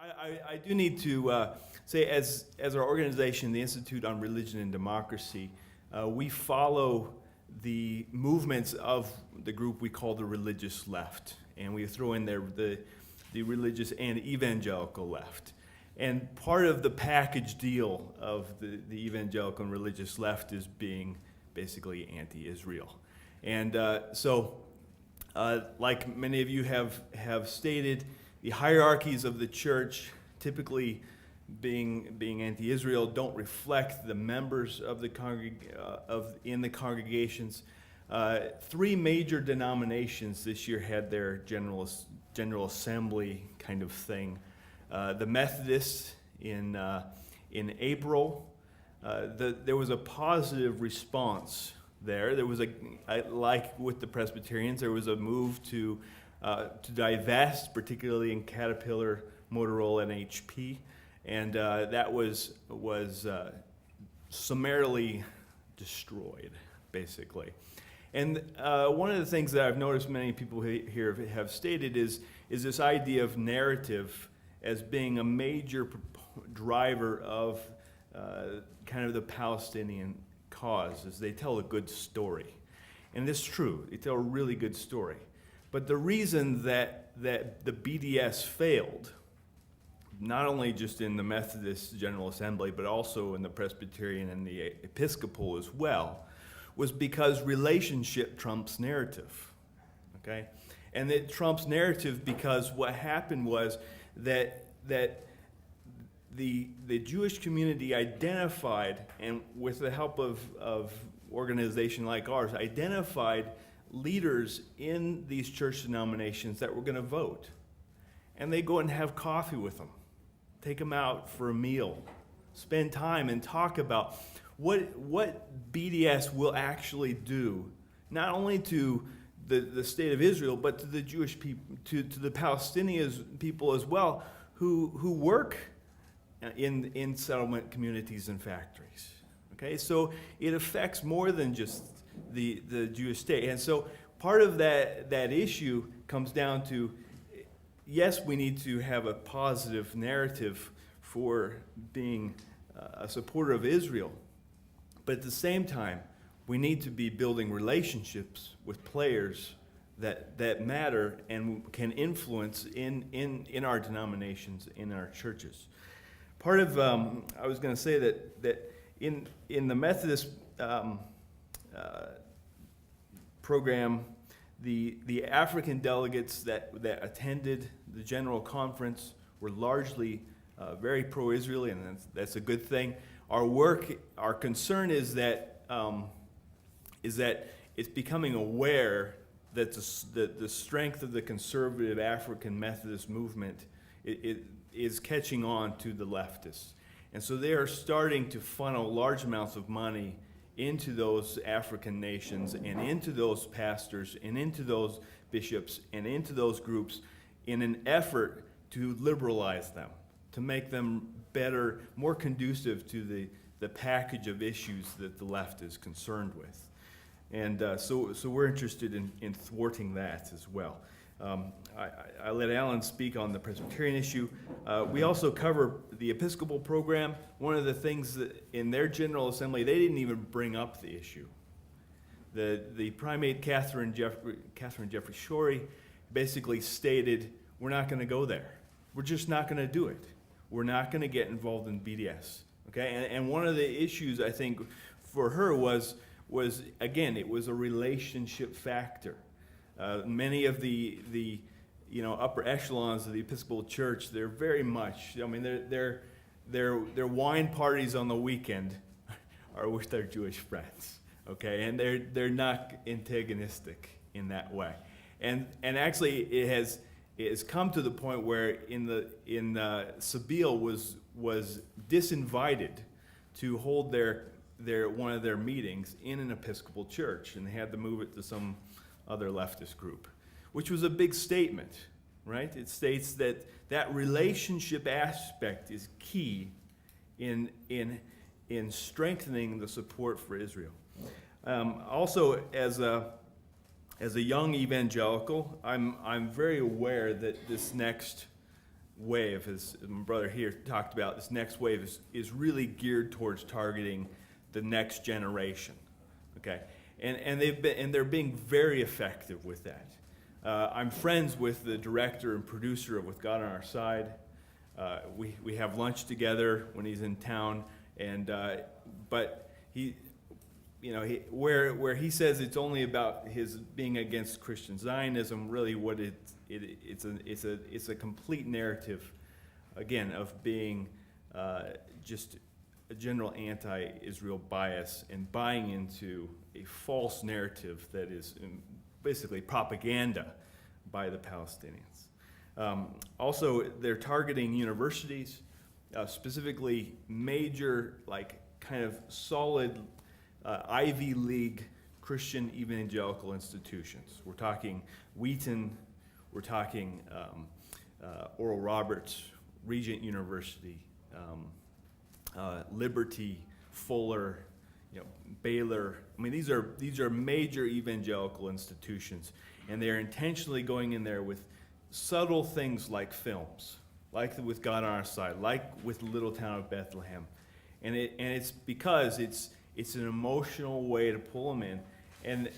I do need to say, as our organization, the Institute on Religion and Democracy, we follow the movements of the group we call the religious left, and we throw in there the religious and evangelical left. And part of the package deal of the evangelical and religious left is being basically anti-Israel. And like many of you have stated, the hierarchies of the church, typically being anti-Israel, don't reflect the members of the in the congregations. Three major denominations this year had their general assembly kind of thing. The Methodist in April, there was a positive response there. There was like with the Presbyterians, there was a move to divest, particularly in Caterpillar, Motorola, and HP, and that was summarily destroyed, basically. And one of the things that I've noticed many people here have stated is this idea of narrative as being a major driver of kind of the Palestinian cause, as they tell a good story. And it's true, they tell a really good story. But the reason that the BDS failed, not only just in the Methodist General Assembly, but also in the Presbyterian and the Episcopal as well, was because relationship trumps narrative, okay? And it trumps narrative because what happened was that the Jewish community identified, and with the help of organization like ours, identified leaders in these church denominations that were going to vote. And they go and have coffee with them, take them out for a meal, spend time and talk about what BDS will actually do, not only to the state of Israel, but to the Jewish people, to the Palestinian people as well, who work in settlement communities and factories. Okay, so it affects more than just the Jewish state. And so part of that issue comes down to, yes, we need to have a positive narrative for being a supporter of Israel, but at the same time, we need to be building relationships with players that matter and can influence in our denominations, in our churches. Part of, I was going to say that in the Methodist program, the African delegates that attended the General Conference were largely very pro-Israeli, and that's a good thing. Our concern is that it's becoming aware that the strength of the conservative African Methodist movement is catching on to the leftists. And so they are starting to funnel large amounts of money into those African nations and into those pastors and into those bishops and into those groups in an effort to liberalize them, to make them better, more conducive to the package of issues that the left is concerned with. And so we're interested in thwarting that as well. I let Alan speak on the Presbyterian issue. We also cover the Episcopal program. One of the things that in their General Assembly, they didn't even bring up the issue. The primate Catherine Jeffrey Shorey basically stated, we're not going to go there. We're just not going to do it. We're not going to get involved in BDS. Okay, and one of the issues I think for her was again, it was a relationship factor. Many of the upper echelons of the Episcopal Church, they're very much, I mean, their wine parties on the weekend are with their Jewish friends, okay, and they're not antagonistic in that way, and actually it has come to the point where in Sabile was disinvited to hold their one of their meetings in an Episcopal church, and they had to move it to some other leftist group, which was a big statement, right? It states that relationship aspect is key in strengthening the support for Israel. Also, as a young evangelical, I'm very aware that this next wave, as my brother here talked about, this next wave is really geared towards targeting the next generation. Okay, and they're being very effective with that. I'm friends with the director and producer of With God on Our Side. We have lunch together when he's in town, and but he, where he says it's only about his being against Christian Zionism, really what it's a complete narrative, again, of being just a general anti-Israel bias and buying into a false narrative that is basically propaganda by the Palestinians. Also, they're targeting universities, specifically major, kind of solid Ivy League Christian evangelical institutions. We're talking Wheaton, we're talking Oral Roberts, Regent University, Liberty, Fuller, Baylor. I mean, these are major evangelical institutions, and they're intentionally going in there with subtle things like films, like With God on Our Side, like with Little Town of Bethlehem, and it's because it's an emotional way to pull them in,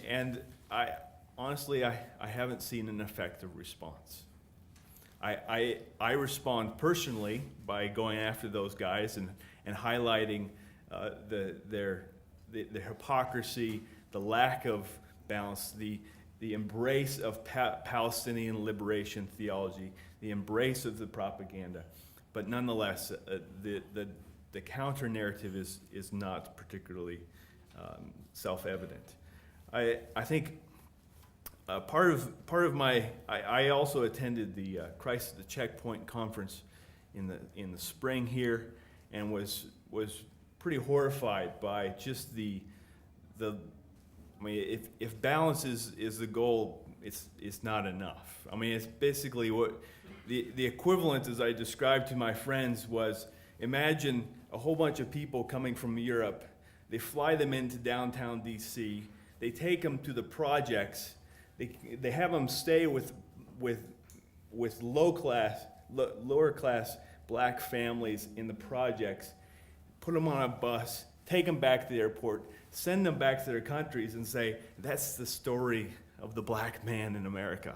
and I honestly haven't seen an effective response. I respond personally by going after those guys and highlighting their hypocrisy, the lack of balance, the embrace of Palestinian liberation theology, the embrace of the propaganda. But nonetheless, the counter narrative is not particularly self-evident. I think part of my I also attended the Christ at the Checkpoint conference in the spring here, and was pretty horrified by just the I mean, if balance is the goal, it's not enough. I mean, it's basically what the equivalent, as I described to my friends, was imagine a whole bunch of people coming from Europe. They fly them into downtown D.C. They take them to the projects. They have them stay with lower class black families in the projects. Put them on a bus, take them back to the airport, send them back to their countries, and say, that's the story of the black man in America.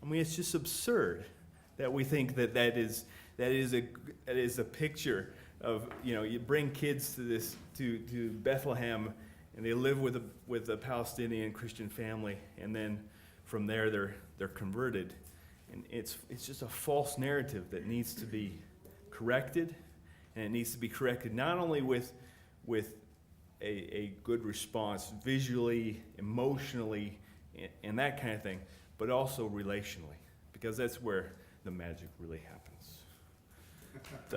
I mean, it's just absurd that we think that is a picture of, you bring kids to Bethlehem, and they live with a Palestinian Christian family, and then from there they're converted, and it's just a false narrative that needs to be corrected. And it needs to be corrected not only with a good response visually, emotionally, and that kind of thing, but also relationally, because that's where the magic really happens. So.